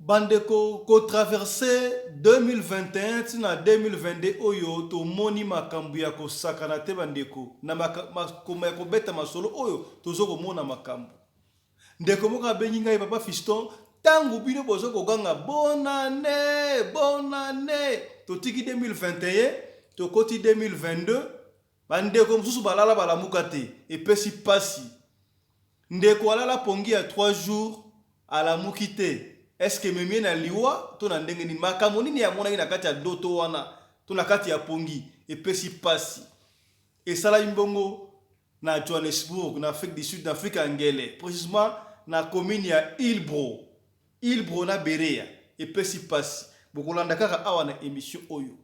bandeko ko traverser 2021 tina 2022 oyo to moni makambu ya kosakana te bandeko na makoma ya kobeta masolo oyo tozo komona makambu ndeko moko abengi ngai papa Fiston tangu bino bozo koganga bonne année totiki 2021 tokoti 2022 bandeko mususu balala balamuka te epesi pasi ndeko alala pongi ya 3 jours alamuki te. Est-ce que memie na liwa to na ndenge nini makambo nini ya mona na kati ya doto wana to na kati ya pongi epesi pasi esala imbongo na Johannesburg na Afrique du Sud na Afrique angele précisément na commune ya Ilbro na Berea epesi pasi bokolanda kaka awa na émission oyo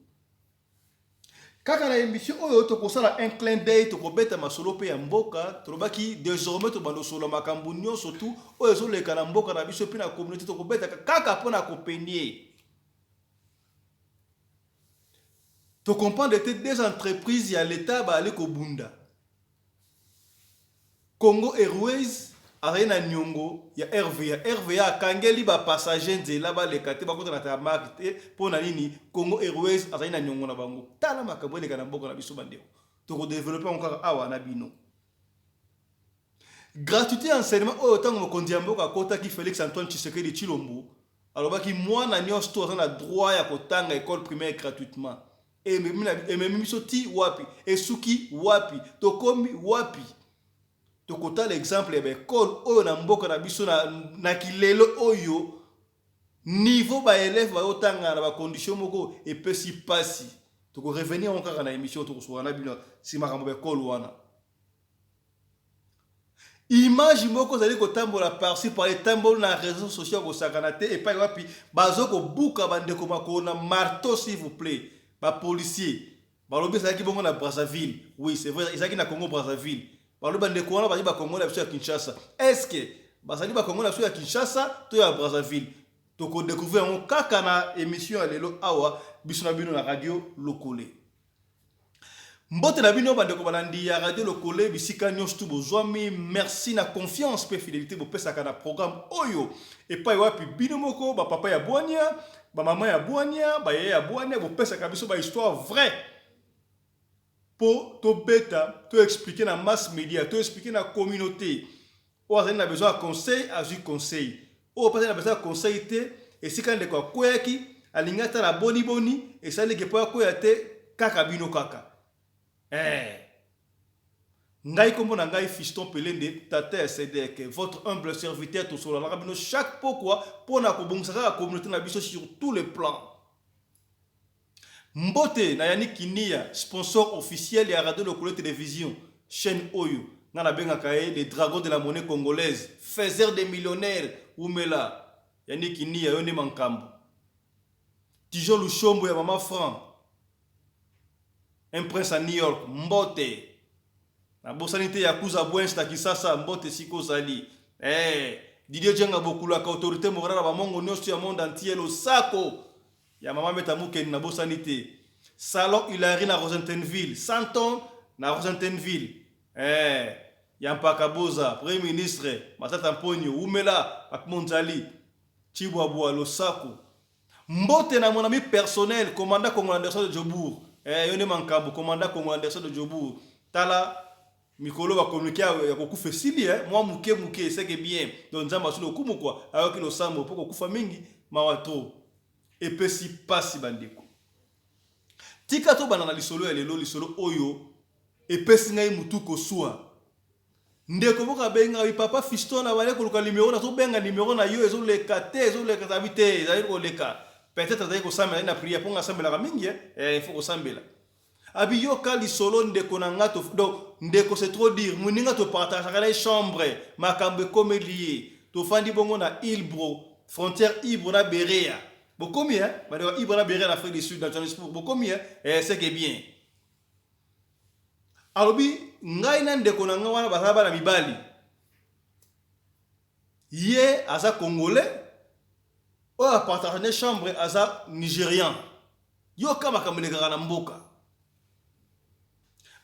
kaka na émission oyo to kosala un clin d'œil to kobeta masolo pe ya mboka tolobaki désormais to bando solo makambu nyo surtout oyo zo leka na mboka na biso pe na communauté to kobeta kaka pona ko peigner to comprendre des entreprises ya l'état ba ali ko bunda Congo Airways arena nyongo ya RVA kangeli ba passager nzela ba lekate ba kota na tamark te pona nini Congo Airways arena nyongo na bango tala makambo leka na mboka na biso bandeko to ko développer encore awa na bino gratuité enseignement oyo tango mokonzi ya mboka kota ki Félix Antoine Tshisekedi Tshilombo alobaki mwana nyonso to na droit ya kotanga école primaire gratuitement et même biso ti wapi esuki wapi to komi wapi tokota l'exemple ya école oyo na mboka na biso na kilelo oyo niveau ba élève ba otanga na ba condition moko epesi pasi toko revenir encore na émission toko soana bino si makambo ba école wana image moko zali kotambola par-ci par les tambola na réseaux sociaux ko sakana te et pas wapi bazoko buka bandeko makona marteau s'il vous plaît ba policier ba lobi zaki bongo na Brazzaville oui c'est vrai izaki na Congo Brazzaville balo bandeko wana bazi ba Congo na biso ya Kinshasa est-ce que bazali ba Congo na biso ya Kinshasa to ya Brazzaville to ko découvrir on kaka na émission ya lelo awa biso na bino na radio Lokole mbote na bino bandeko balandi ya radio Lokole bisika nyonso tu bozwami merci na confiance pe fidélité bo pesa kana programme oyo et pas wapi bino moko ba papa ya Bwania ba mama ya Bwania ba yaya ya Bwania bo pesa ka biso ba histoire vraie pour to beta, to expliquer na mass média, to expliquer na communauté. Ou on a besoin de conseil, agir conseil. Ou on a besoin de conseil et si quand de quoi koyaki, alingata la boni et ça les que pour koyate kaka bino kaka. Ngai kombo na ngai Fiston Pelende tata cdk votre humble serviteur to sur la rabino chaque pourquoi pour na ko bongsa la communauté na biso sur tous les plans. Mbote na Yannick Kinia, sponsor officiel de la radio Lokole télévision, chaîne Oyo, na la benga kaye les dragons de la monnaie congolaise, faiseur des millionnaires, Oumela, Yannick Kinia, yone mankambo. Tijon Luchombo ya Mama Franc, un prince à New York, Mbote. Na bosanité ya Kuza Bwens na Kisasa, Mbote Siko Zali. Didier Djenga Bokula, autorité morale à Mongo Nyos ya monde entier, le Sako. Ya mama metamuke na bosanité salon Hilary na Rosentenville Santon na Rosentenville ya mpaka boza premier ministre Matata Mponyo Umela Akmonzali Chibwabwa Losako mbote na mon ami personnel commandant Congo Anderson de Jobour yone mankambo commandant Congo Anderson de Jobour tala mikolo ba communiquer ya kokufa sili moi muke c'est que bien donc nzamba solo kumu kwa ayoki no sambo poko kufa mingi mawato epesi pasi bandeko tika to banana lisolo ya lelo lisolo oyo epesi ngai mutu kosua ndeko boka benga wi papa Fiston na bale ko luka numéro na to benga numéro na yo ezo leka te ezo leka tabite ezali ko leka peut-être ezali ko sambela na prière ponga sambela ka mingi il faut ko sambela abi yo ka lisolo ndeko na ngato donc ndeko c'est trop dire muninga to partage la chambre makambe comme lié to fandi bongo na Ilbro frontière Ilbro na Berea. Bokomi bah Ibra Berea en Afrique du Sud dans Johannesburg. Bokomi c'est que bien. Alobi ngai na ndeko na ngawana basaba na mibali. Ye aza congolais. O a partagé chambre aza nigérian. Yo kama kameleka na mboka.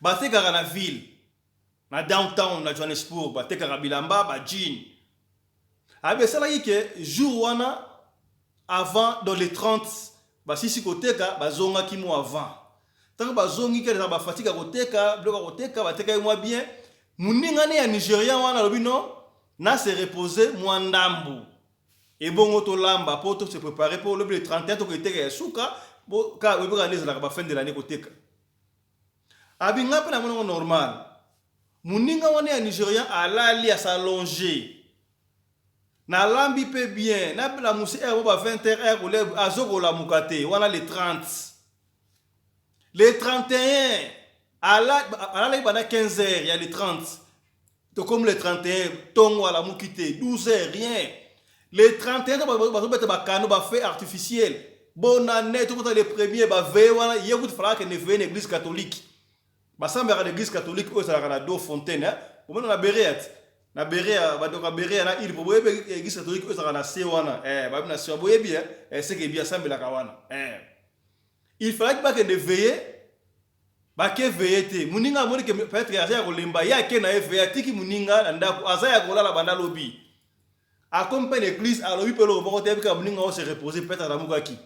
Bateka na ville. Na downtown na Johannesburg, bateka bilamba ba jean. Abe sala yike jour wana avant dans les 30 basisi koteka bazonga ki mo avant tant bazongi ke ba fatigue koteka bloka koteka bateka moi bien muninga ne ya Nigeria wana lobino na se reposer moi ndambu et bon to lamba pour se préparer pour le 31 to koteka ya suka bo ka webo kaneza la ba fin de l'année koteka abinga pe na mono normal muninga wana ya Nigeria alali à s'allonger na lambi pe bien na la musi e ba 20h ko le azoko la mukate wana les 30 les 31 ala la bana 15h il y a les 30 to comme les 31 tongo ala mukite 12h rien les 31 ba beta ba kano ba fait artificiel bonne année tout les premiers ba veille wana yécoute fera que ne veille une église catholique ba samba l'église catholique o ça la do fontaine hein on na beret na berea badoka berea na il pour église catholique o ça na se wana ba na se boye bien c'est que bien samba la kawana il fallait pas que de veiller ba ke veiller te muninga moni que peut-être ya ko lemba ya ke na veiller tiki muninga ndako azaya ko la banda lobby accompagne l'église alors il peut le reporter que muninga o se reposer peut-être na mukaki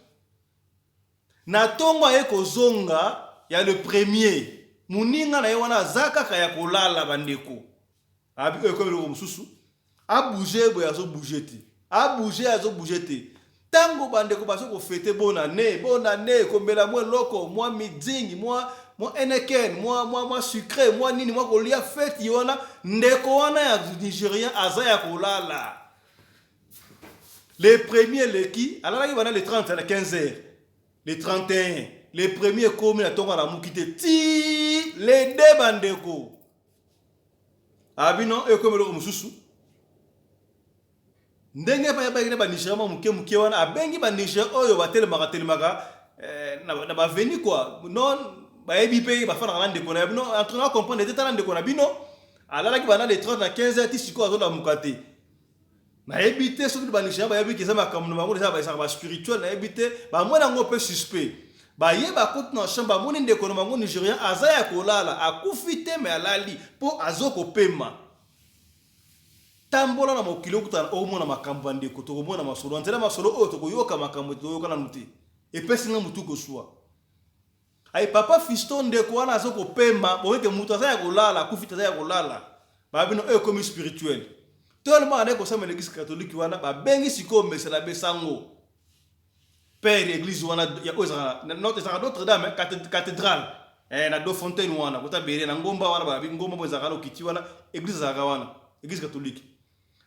na tongo e ko zonga ya le premier muninga na wana zaka kaya kolala bandeko abi comme le mususu a bouger boya zo bouger te a bouger azo bouger te tango bandeko baso ko fêter bonne année kombela moi loko moi midingi moi eneken moi sucré moi nini moi kolia fête yona ndeko wana ya Nigérien azaya kolala les premiers les qui alors là il les 30 à la 15h les 31 les premiers commis à tonga la mukite ti les deux bandeko abino e comme le mususu ndenge pa ba ba Nigeria muke wana abengi ba Nigeria oyo batelemaka na ba veni quoi non ba ebi pe ba fana ndeko na bino en train de comprendre était ndeko na bino alala ki bana les 30 na 15 ti siko azo la mukate na ebité so ba Nigeria ba ebi ki za makamno bango ba spirituel na ebité ba mwana ngo pe suspect ba yeba kote na chambre moni ndeko na bango Nigérien azaya kolala akufite me alali po azoko pema tambola na mokilo kutana o mona makambo ndeko to mona masolo nzela masolo o to koyoka makambo to yoka na muti e pesi na mutu ko swa ai papa fiston ndeko wana azoko pema bo ke mutu azaya kolala akufite azaya kolala ba bino e comme spirituel tout le monde ko sama l'église catholique wana ba bengi siko mesela besango père église wana ya ozara notre dame cathédrale na do fontaine wana kota bere na ngomba wana ba ngomba bo zakalo kiti wana église zaka wana église catholique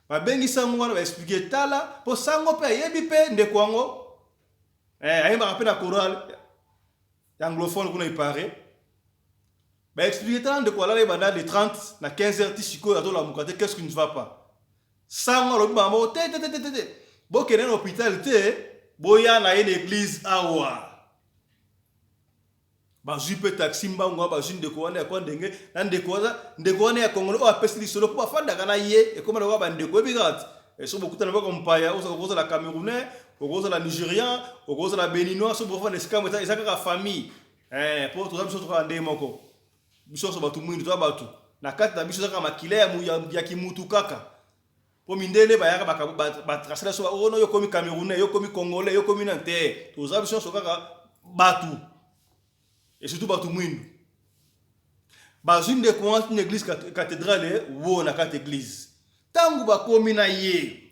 ba bengi sango wana ba expliquer tala po sango pe yebi pe ndeko wango ayemba pe na chorale anglophone kuna ipare ba expliquer tala ndeko la banda de 30 na 15h tisiko ya to la mukate qu'est-ce qui ne va pas sango lo bambo te bo kenen hôpital te boya na une église awa ba jupe taxi mbango ba jinde ko wana ko ndenge na ndeko wana ya Congo o apesi solo ko afanda kana ye e comme le ba ndeko bigat e so bokutana ba kompaya o so ko la camerounais o ko la nigérien o ko la béninois so bo fane skam ta isaka ka famille pour tout ça biso to ka ndemoko biso so batu mwindu to batu na kati na biso saka makile ya kimutu kaka po mindele ba yaka ba tracela so o no yo komi camerounais yo komi congolais yo komi nantais to za biso so kaka batu et surtout batu mwindu ba zinde ko une église cathédrale wo na kati église tangu ba komi na ye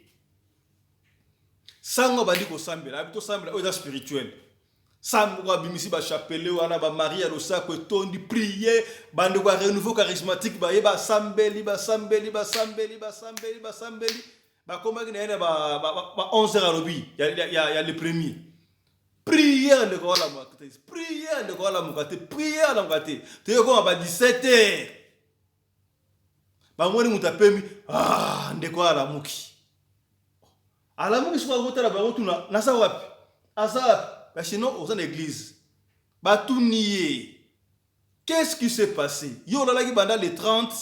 sango ba liko sambela abito sambela o spirituel sango ba bimisi ba chapelle wana ba Maria lo sako tondi prier bande ko renouveau charismatique ba yeba sambeli ba koma kina ba 11h alobi ya le premier prière de ko la mukate prière de ko la mukate prière la mukate te ko ba 17h ba moni mutapemi ndeko ala muki ala muki so ko tala ba tuna na sa wapi asa parce que sinon, aux églises, Batounié, qu'est-ce qui s'est passé? Yo la qui banda les 30,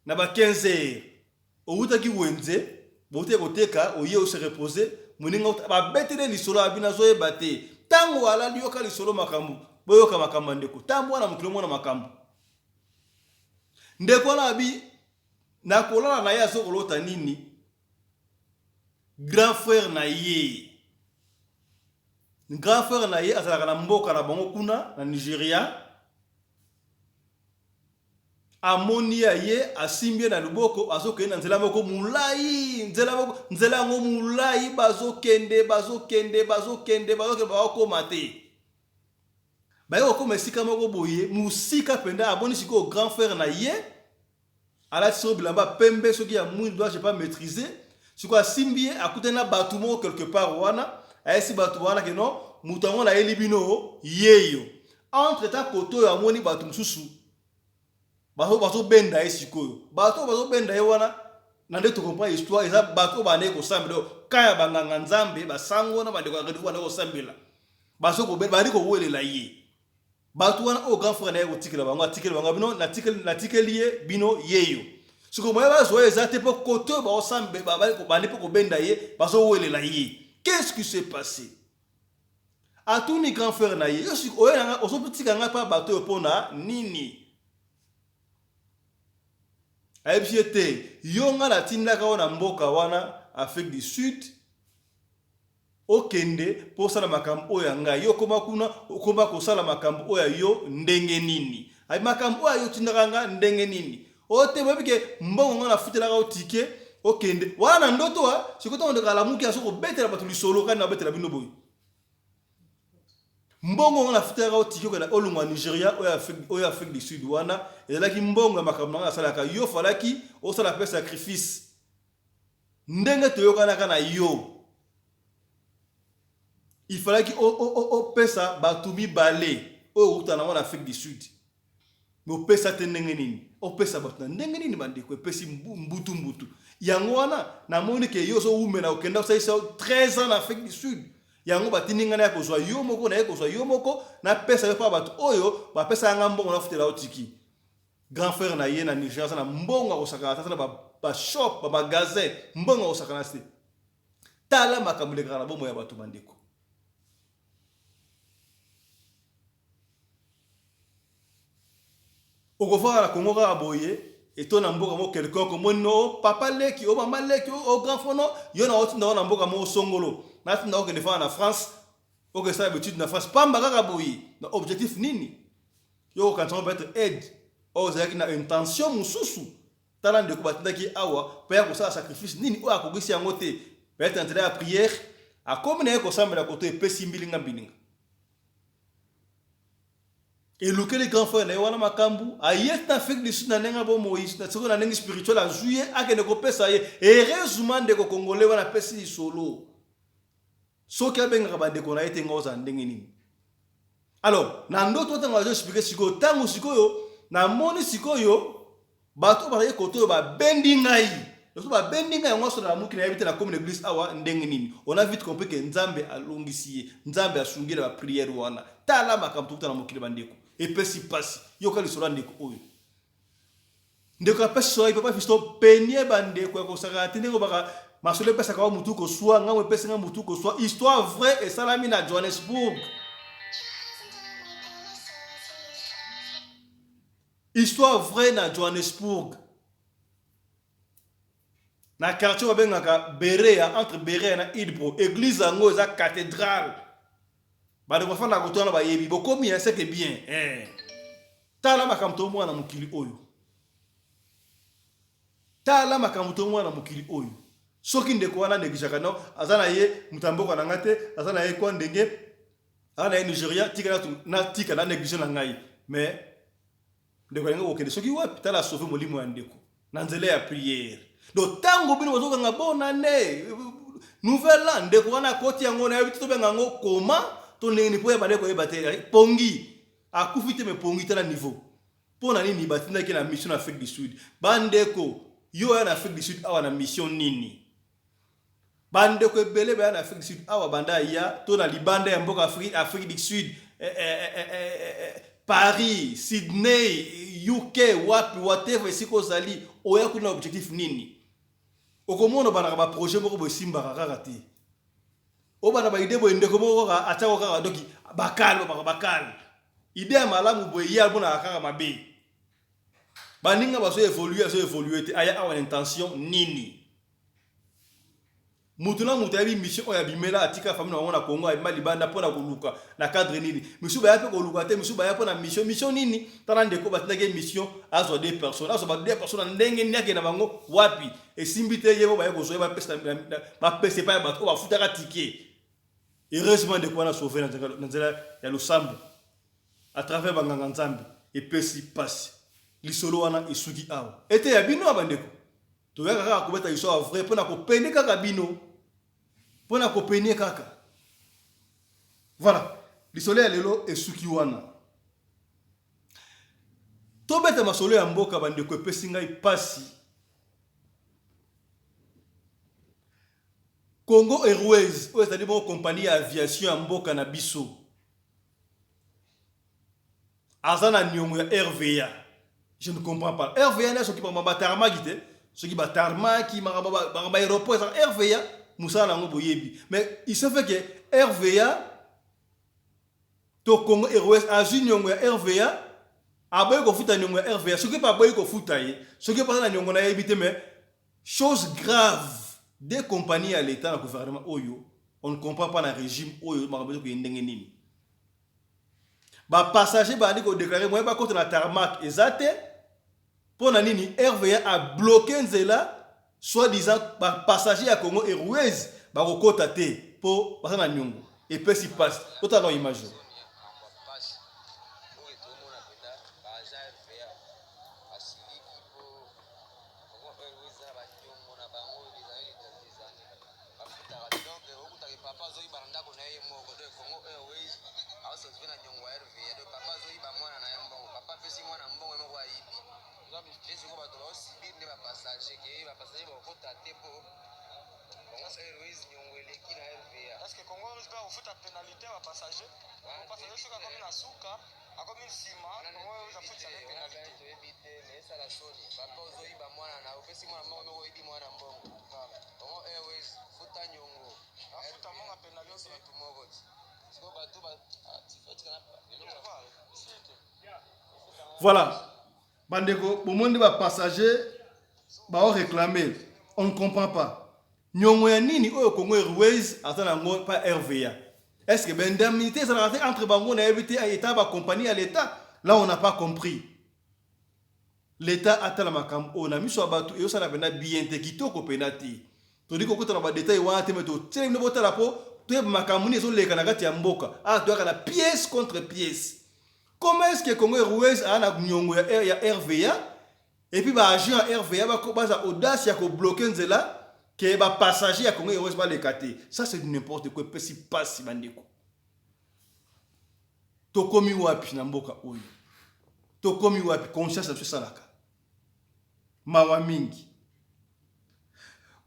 na ba 15h. Au wuta ki wenze, bote koteka, o ye se reposer, moninga ba betele li solo abina zo e bate. Tango ala li yoka li solo makambu, boyoka makambu ndeko. Tambo na mukilo mona makambu. Ndeko na bi na kolala na ya zo kolota nini? Grand frère na ye. grand frère na ye azalaka na mboka na bango kuna na Nigeria amoni ya ye asimbie na luboko azokende nzela moko mulai nzela yango mulai bazokende bakokoma te baye kokoma esika moko boye musika penda amoni sikoyo grand frère na ye alati sikoyo bilamba pembe soki ya mwindu doit je pas maîtriser sikoyo asimbie akutani na bato moko quelque part wana ayesi bato wana ke non moto yango na yeli bino yeyo entre temps koto oyo amoni bato mosusu bazobenda ye sikoyo bato bazobenda ye wana na nde tocomprend histoire eza bato oyo bandeki kosambela kaya banganga nzambe basango na bandeko ya rendez-vous bandeki kosambela bandi kowelela ye bato wana oyo grand frère na ye kotikela bango bino natikeli ye bino yeyo sikoyo moye bazwa eza te mpo koto oyo bandi mpo kobenda ye bazowelela ye. Qu'est-ce qui s'est passé? Atuni grand frère na ye ozotika nga pa bato oyo mpona nini ayebisi te yo nga natindaka wana mboka wana Afrique du Sud okende mpo osala makambo oyo ya ngai yo okoma kuna okoma kosala makambo oyo yo ndenge nini makambo oyo otindaka nga ndenge nini oyo te boyebike mbongo nga nafutelaka otike okende wana na ndoto sikoyo ondeka lamuki aso kobetela bato lisolo kani nabetela bino boye mbongo nga nafutelaka otike okenda olungwa Nigeria oyo Afrique du Sud wana ezalaki mbongo ya makambo nanga asalaka yo falaki osala pe sacrifice ndenge toyokanaka na yo il fallait que opesa bato mibale oyo utana wana Afrique du Sud mais opesa te ndenge nini opesa bato na ndenge nini bandeko epesi mbutu yango wana namoni ke yo so umena okenda osalisa 13 ans na Afrique du Sud yango batiningana ya kozwa yo moko na ye kozwa yo moko na pesa yo pa bato oyo bapesa yanga mbongo nafutela otiki grand frère na ye na Nigeria sana mbongo akosakana sana ba shop ba magasin mbongo akosakana se tala makambo lekaka na bomo ya bato bandeko okofaka na Congo kaka boye etona mboka mo quelqu'un mono papa leki o mama leki o grand frère no yo na otinda na mboka mo songolo na tinda okende fana na France okesala habitude na France pamba kaka boye na objectif nini yo quand on va être aide ozaki na intention mususu tala ndeko batindaki awa pa ya kosala sacrifice nini o akogisi yango te peut-être intérêt à prière a comme na ekosambela koto epesi mbilinga et le que les grands frères na wana makambu ayet na Afrique du Sud na nenga bo Moïse na tsiko na nengi spirituel a juillet akende ko pesa ye heureusement de ko congolais wana pesi solo so ke benga ba de ko na ete ngoza ndenge nini alors na ndoto tanga zo expliquer siko tango sikoyo na moni sikoyo bato ba ye koto ba bendi ngai so ba bendi ngai ngoso na muki na yebite na comme l'église awa ndenge nini on a vite compris que nzambe alongisi nzambe asungile ba prière wana tala makambu tuta na mukile bandeko epesi pasi yoka lisolo ndeko oyo ndeko apesi so ipa fisto penye bandeko ya kosaka tindengo baka masole pesa ka mutu ko swa ngamwe pesa nga mutu ko swa histoire vraie et salami na Johannesburg histoire vraie na Johannesburg na quartier wa bengaka Berea entre Berea na Idbro église ango eza cathédrale bade ko fana ko tona ba yebi bokomi c'est que bien tala makamto mwana mukili oyo tala makamto mwana mukili oyo soki ndeko wana negishaka no azana ye mutamboko na ngate azana ye kwa ndenge ana ye Nigeria tika na neglisha na ngai mais ndeko nga okende soki wapi tala sauver molimo ya ndeko na nzela ya prière do tango bino bazoka nga bona ne nouvelle land ndeko wana koti yango na yebito benga ngo koma to ndenge ni po ya bandeko ye bateri pongi akufite me pongi tala niveau pona nini batinda ke na mission Afrique du Sud bandeko yo ya na Afrique du Sud awa na mission nini bandeko ebele ba na Afrique du Sud awa banda ya to na libanda ya mboka Afrique du Sud Paris, Sydney, UK, wapi, whatever siko zali oya kuna objectif nini okomono bana ba projet moko bo simba kaka te o bana ba idée bo ndeko moko ka atako kaka doki bakal idée malamu bo ya bona kaka mabe baninga ba so évoluer te aya awa intention nini Mutuna mutabi mission oya bimela atika famille na Congo a mali banda pona koluka na cadre nini misu ba yape koluka te misu ba yape na mission nini tala ndeko batina ke mission azo deux personnes azo ba deux personnes ndenge nyake na bango wapi e simbite yebo ba yeko zo ba pesa ba pesa pa ba ko ba futaka ticket heureusement de quoi na sauver na nzela ya losambo à travers banganga nzambe et pesi passe lisolo wana isuki awa ete ya bino abandeko to yaka kaka kubeta iso vrai pona ko pende kaka bino pona ko pene kaka voilà lisolo ya lelo esuki wana to beta masolo ya mboka bandeko pesi ngai pasi Congo Airways c'est-à-dire une compagnie d'aviation ya mboka na biso azana nyongo ya RVA je ne comprends pas RVA na soki ba tarma gite soki ba tarma ki ba aéroport ça RVA musala ngo boyebi mais il se fait que RVA to Congo Airways a nyongo ya RVA aboy ko futa nyongo ya RVA soki pa boy ko futa ye soki pa na nyongo na yebite mais chose grave des compagnies à l'état, le gouvernement Oyo, on ne comprend pas le régime Oyo, les passagers ont déclaré moi pas contre la tarmac exacte pour nini RVA a bloqué Nzela soi-disant passagers à Congo Airways ba ko tate pour passer na nyongo et puis si passe autant dans image Parce que Congo Airways va faire pénalité à passager. Les passagers sont comme une souka, comme une ciment. Congo Airways va faire pénalité. Mais ça la soni. Papa ozoi ba mwana na opesi mwana mbongo moko ibi mwana mbongo. Congo Airways futa nyongo. Futa monga pénalité tout moko. Siko bato ba tifoti kana pa. Voilà. Bandeko, au monde ba passager ba réclamer. On ne comprend pas. Nyongo ya nini oyo Congo Airways atana ngo pas RVA. Est-ce que l'indemnité ça va entre bango na éviter à état ba compagnie à l'état? Là on n'a pas compris. L'état atala makam on a mis sur bateau et ça na bena bien te kitoko penati. To diko kota na ba détail wana te meto tele no botala po to makamuni zo leka na kati ya mboka. Ah to kana pièce contre pièce. Comment est-ce que Congo Airways a na nyongo ya RVA et puis ba agent RVA ba ko baza audace ya ko bloquer nzela que les passagers à Congo Airways va les cater. Ça c'est n'importe quoi. Si passe si bandeko. Tokomi wapi na mboka oyo. Tokomi wapi conscience na salaka. Mawa mingi.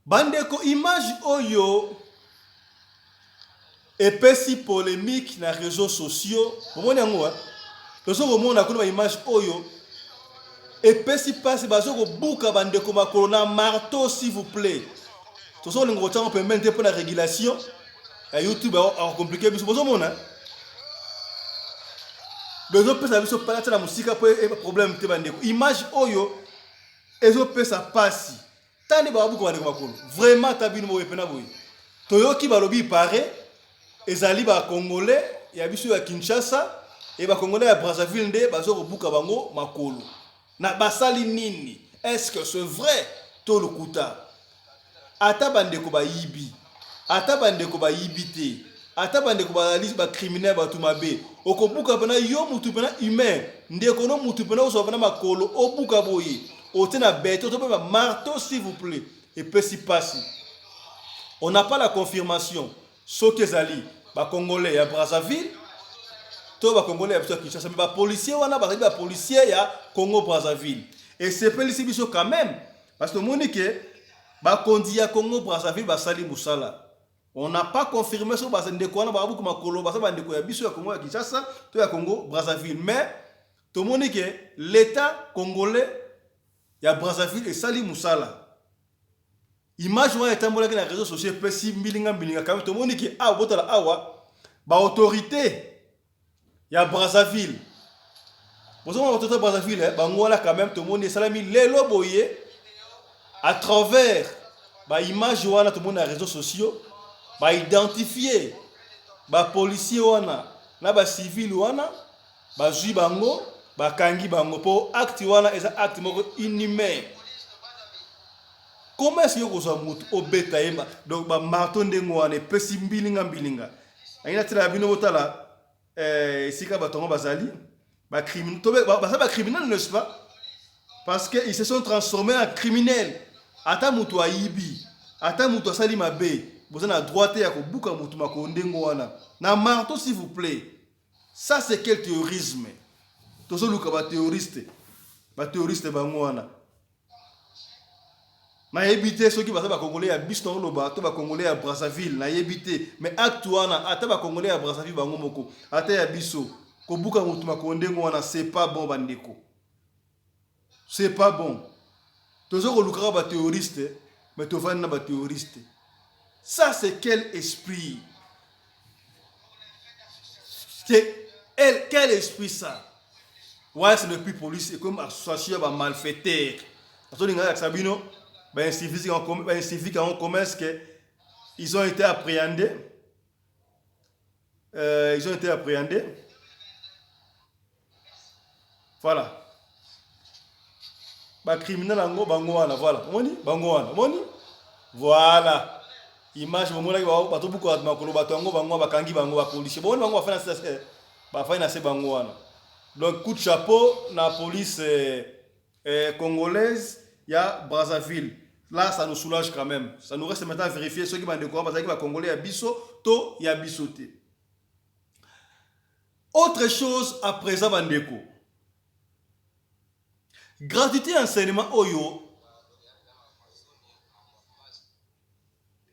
Bandeko image oyo epesi polémique na réseaux sociaux. Bomoni yango tozo komona kuna image oyo epesi passe bazo ko buka bandeko makolo na marteau s'il vous plaît. Tout ça, on peut mettre pour la régulation. YouTube a compliqué. Mais besoin de pas la musique pour problème. Image oyo, et ça passe. Tani babu ko bandeko vraiment tabino mo epena boy. Toyoki balobi pare, ezali ba congolais, ya biso ya Kinshasa, et ba congolais ya Brazzaville nde bazo ko buka bango makolo. Na basali nini? Est-ce que c'est vrai? To le kuta. Ata bandeko ba yibi, ata bandeko ba yibite, ata bandeko ba liste ba criminel ba tumabe. Okobuka pena yo mutu pena humain, ndeko no mutu pena oso pena makolo, obuka boye. Otena bête, oto pena marteau s'il vous plaît. Et puis si passe. On n'a pas la confirmation. Sokezali, ba congolais ya Brazzaville, to ba congolais ya Kinshasa, mais ba policier wana ba policier ya Congo Brazzaville. Et c'est pas ici biso quand même parce que monique ba kondi ya Congo Brazzaville ba sali musala. On n'a pas confirmé sur base ndeko wana ba buku makolo ba sa ndeko ya biso ya Congo ya Kinshasa to ya Congo Brazzaville, mais tout le monde que l'état congolais ya Brazzaville et sali musala. Image wana etambola na réseaux sociaux pesi mbilinga quand même tout le monde que ah botala awa ba autorité ya Brazzaville. Vous avez autorité Brazzaville ba ngola quand même tout le monde salami lelo boye à travers ba image wana tout le monde na réseaux sociaux ba identifier ba policier wana na ba civil wana ba zui bango ba kangi bango po acte wana eza acte moko inhumain. Comment est-ce que vous avez au beta yemba donc ba marton ndengo wana pesi mbilinga ayina tira bino botala sika batongo bazali ba criminel ba criminel n'est-ce pas parce que ils se sont transformés en criminels. Ata mutu aibi ata mutu asali mabe vous avez la droite ya kobuka mutu makondengo wana na marteau s'il vous plaît. Ça c'est quel terrorisme? Tozo luka ba terroriste bango wana na yebite soki baza ba congolais ya biso no ba to ba congolais ya Brazzaville na yebite mais acte wana ata ba congolais ya Brazzaville bango moko ata ya biso kobuka mutu makondengo wana c'est pas bon bandeko. C'est pas bon. Tozo luka ba terroriste mais to vana ba terroriste. Ça c'est quel esprit? Quel esprit ça? Ouais, c'est le plus police et comme association à malfaiteur. Parce que les gens Sabino, ben civiques en commerce que ils ont été appréhendés. Voilà. Ba criminel ango bango wana voilà. Moni bango wana. Moni. Voilà. Image momona ki ba to buko makolo bato ango bango bakangi bango ba policier. Bon bango ba fa na se bango wana. Donc, coup de chapeau, la police congolaise, il y a Brazzaville. Là, ça nous soulage quand même. Ça nous reste maintenant à vérifier ceux qui vont découvrir parce que les Congolais, il y a Bisso, to, il y a Bissoté. Autre chose à présent, Bandeko. Gratuité enseignement, Oyo.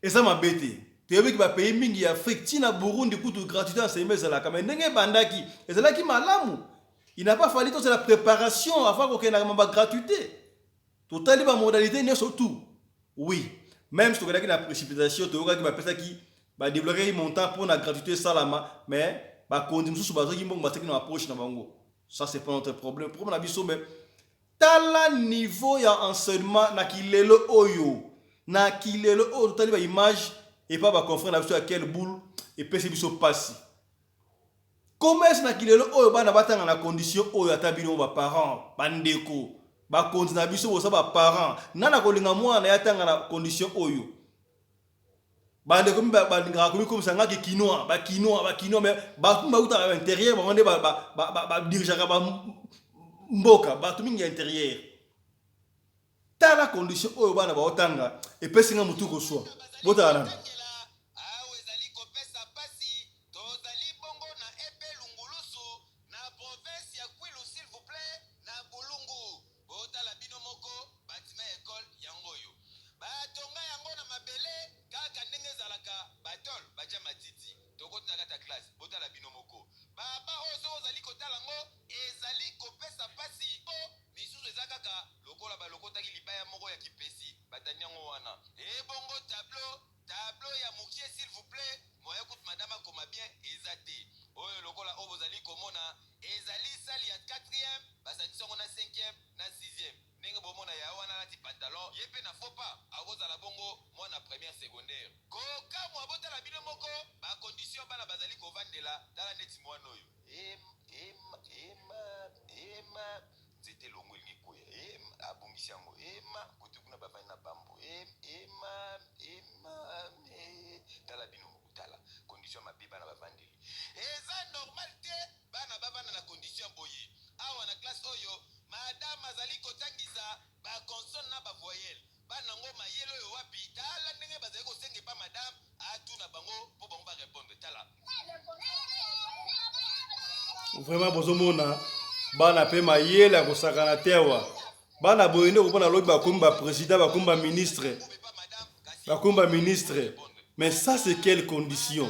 Et ça m'a bêté. Tu as vu qu'il va payer Mingi Afrique, Tina Burundi, coup de gratuité enseignement, c'est là quand même. N'est-ce pas Bandaki? Et c'est là qui m'a l'âme. Il n'a pas fallu toute la préparation avant qu'on ait la gratuité. Tout à l'heure, la modalité n'est surtout. Oui. Même si tu as la précipitation, tu as qui va développer un montant pour la gratuité salama, mais va continuer sur base qui approche na bango. Ça c'est pas notre problème. Le problème c'est mais tala niveau ya enseignement na kilelo oyo. Na kilelo oyo tu as image et pas va confondre avec à quelle boule et puis c'est biso passi. Comment est-ce que kilelo oyo bana batanga na condition oyo atabino ba parents bandeko ba kontina biso bosa ba parents nana kolinga mwana yatanga na condition oyo bandeko bandinga komi comme ça ngaki kinoa ba kinoa mais ba kumba uta à l'intérieur ba onde ba dirigeaka ba mboka ba to mingi intérieur tala condition oyo bana ba otanga et puis singa mutu ko so botala tableau ya mokie s'il vous plaît moi écoute madame koma bien ezate oyo lokola o bozali komona ezali sali ya 4e basali songo na 5e na 6e ndenge bomona ya wana lati pantalon yepe na faux pas abozala bongo mwana première secondaire koka mwa botala bino moko ba condition bana bazali kovandela tala neti mwana oyo ema c'était longo ngikuya abungisi yango ema kutu kuna bafani na bambo ema tala bino tala condition mabe bana bavandeli eza normal te bana bavanda na condition boye awa na classe oyo madame azali kotangisa ba consonne na ba voyelle bana ngo mayelo oyo wapi tala ndenge bazali kosenga pa madame atuna bango po bango ba répondre tala vraiment bozomona bana pe mayele ya kosakana tewa bana boyende kopona lobi bakomba président bakomba ministre mais ça c'est quelle condition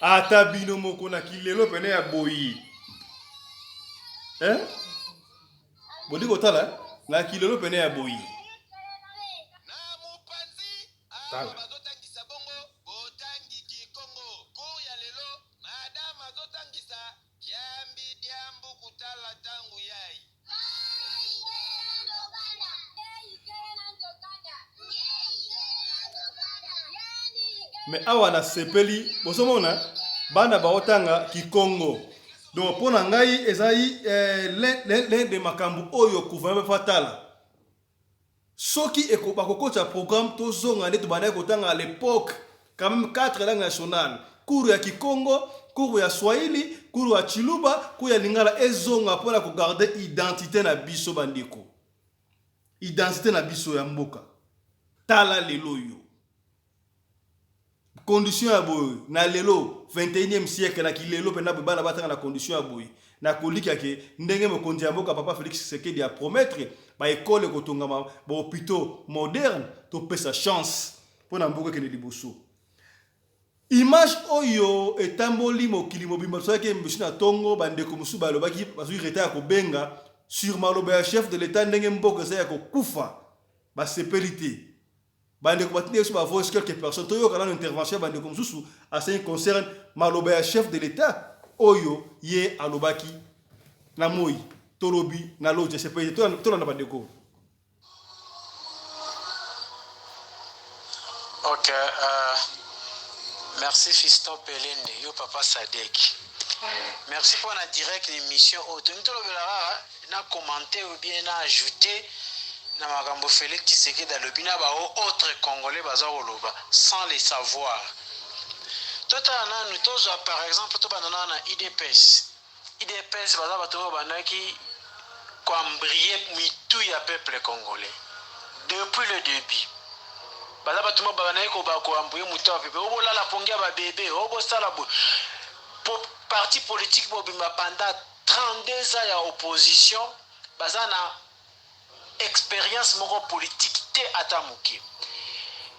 ata bino moko na kilelo pene ya boyi bodi kotala na kilelo pene ya boyi tala mais awa na sepeli bosomona bana baotanga kikongo donc pona ngai ezai l'un de makambo oyo gouvernement fatala soki bakokota programme tozonga nde tobandaki kotanga à l'époque quand même 4 langues nationales cours ya kikongo cours ya swahili cours ya chiluba cours ya lingala ezonga mpona kogarde identité na biso bandeko identité na biso ya mboka tala lelo yo condition ya boye na lelo 21e siècle na kilelo pena bana batanga na condition ya boye na kolika ke ndenge mokonzi ya mboka papa Félix Tshisekedi a promettre ba école kotongama ba hôpitaux moderne to pesa chance pona mboka ke liboso image oyo etamboli mokili mobimba soki mbishi na tongo bandeko musu balobaki bazui reta ya kobenga sur maloba ya chef de l'état ndenge mboka za ya kokufa ba sepelité bandeko batinde sur ba voice quelques personnes toyo kana intervention bandeko mususu à ce qui concerne maloba ya chef de l'état oyo ye alobaki na moi tolobi na loje sepelité to na bandeko. OK, merci Fiston Pelende, yo papa Sadek. Merci pour la direct émission. Na commenter ou bien na ajouter na makambo Félix Tshisekedi alobina ba autres Congolais baza koloba sans les savoir. Totana nous tous par exemple to banana na IDPS. IDPS baza bato banaki kwambrier mitu ya peuple congolais depuis le début. Baza batuma banaki ko ba kwambrier mutu ya peuple. Obola la pongia ba bébé, obo sala bo. Parti politique bobima pendant 32 ans ya opposition baza na expérience moko politique te atamuki.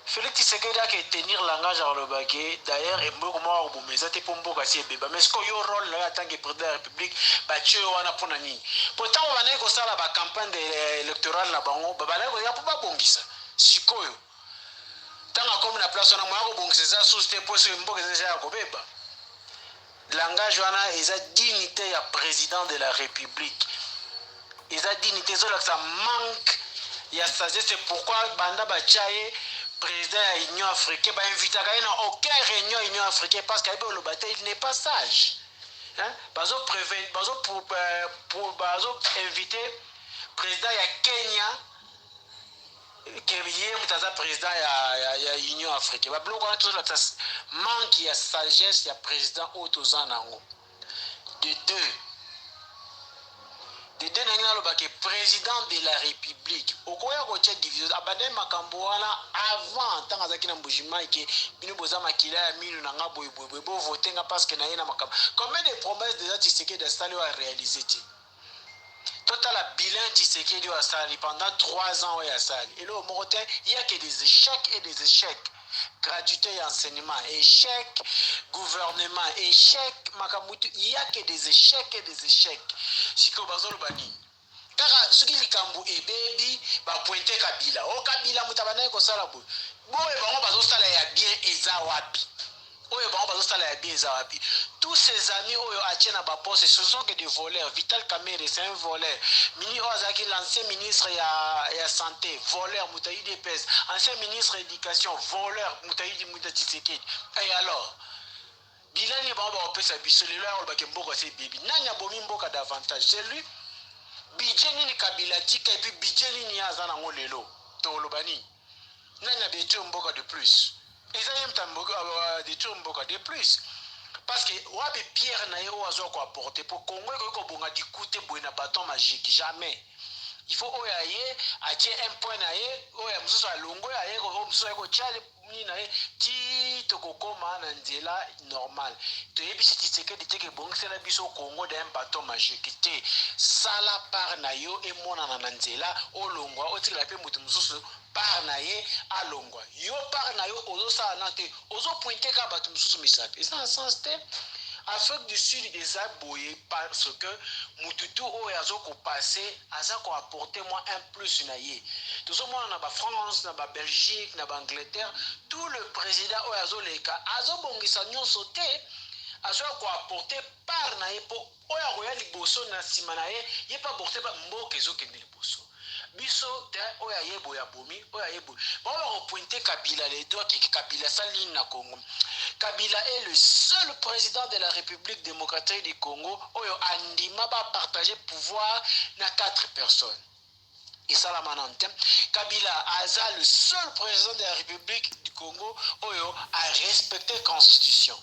Félix Tshisekedi a tenir langage à l'obake d'ailleurs et mboko mo ko bomeza te pombo kasi beba mais ce que yo rôle là en tant que président de la République ba tue wana pona nini pourtant on va ko sala ba campagne électorale na bango ba bana ko ya po ba bongisa sikoyo tanga comme na place na mo ko bongisa sous te poso mboka za ko beba langage wana eza dignité ya président de la République eza dignité zola ça manque ya sagesse c'est pourquoi banda ba chaye président de l'Union africaine ba inviter à na aucune réunion Union africaine parce qu'il il n'est pas sage hein bazo inviter président ya Kenya que yé mutaza président ya Union africaine ba bloko na tout la manque ya sagesse ya président otozanango de deux nanga lo bake président de la République okoya ko tche division abane makambo wana avant tanga zaki na mbujima ke bino boza makila ya minu na ngabo bo voter nga parce que na yena makambo combien de promesses déjà Tshisekedi a sali a réalisé total la bilan Tshisekedi a sali pendant 3 ans ya sali et là au Morotin il y a que des échecs et des échecs gratuité et enseignement échec gouvernement échec makamutu il y a que des échecs et des échecs siko bazolo bani kaka soki likambu ebebi ba pointer Kabila o Kabila mutabana ko sala bo boye bango bazo sala ya bien eza wapi oyo bango bazo sala ya bien eza wapi tous ces amis oyo atiena ba poste ce sont que des voleurs Vital Kamerhe c'est un voleur mini Ozaki l'ancien ministre ya santé voleur Moutaï DPS ancien ministre éducation voleur Moutaï Tshisekedi et alors bilani bango ba pesa biso lelo ya ba kemboko c'est bibi nanya bomi mboka davantage c'est lui budget nini Kabila tika et puis budget nini azana ngo lelo to lobani nanya betu mboka de plus ezali mtamboka de mboka de plus parce que wabe Pierre na yo azo ko apporter pour Congo ko bonga dikute boina bâton magique jamais il faut oyaye atie un point na ye oya mususu alongo ya ye ko mususu ko chale ni na ye ti to kokoma na nzela normal to yebisi Tshisekedi teke bongisela biso Congo d'un bâton magique te sala par na yo e mona na nzela olongwa otikela pe mutu mususu par na ye alongwa yo par na yo ozo sala na te ozo pointer ka batu mususu misapi ça en sens te Afrique du Sud des aboyés parce que mututu oyazo ko passer aza ko apporter moi un plus na ye tout ça moi na ba France na ba Belgique na ba Angleterre tout le président oyazo leka azo bongisa nyonso te azo ko apporter par na ye po oya ko ya liboso na sima na ye ye pa porter ba mboka ezo kende liboso biso te oya yebo ya bomi oya yebo ba pointer Kabila les doigts que Kabila saline na Congo. Kabila est le seul président de la République démocratique du Congo oyo andima ba partager pouvoir na 4 personnes. Et ça la manante. Kabila Aza le seul président de la République du Congo oyo a respecté la constitution.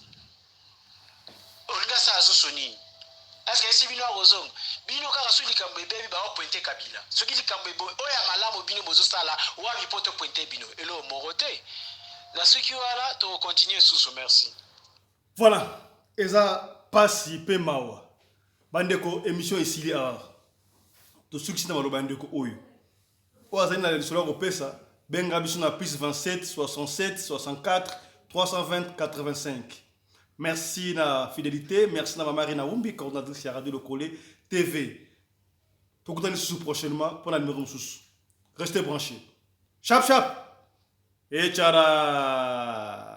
Olinga sa azusoni. Est-ce que si bino rozong bino kaka suli kambe bebi ba pointer Kabila. Soki likambe bo oya malamu bino bozo sala wa bipoto pointer bino. Elo morote. La ceux qui wala to continuer sous merci. Voilà, eza pasi pe mawa. Bandeko émission ici à to succès na maloba ndeko oyo. Oazali na lisolo ko pesa benga biso na plus 27 67 64 320 85. Merci na fidélité, merci na Marina Wumbi, coordinatrice à Radio Lokole TV. Pour que vous prochainement pour la numéro sous. Restez branchés. Chap chap et tchara.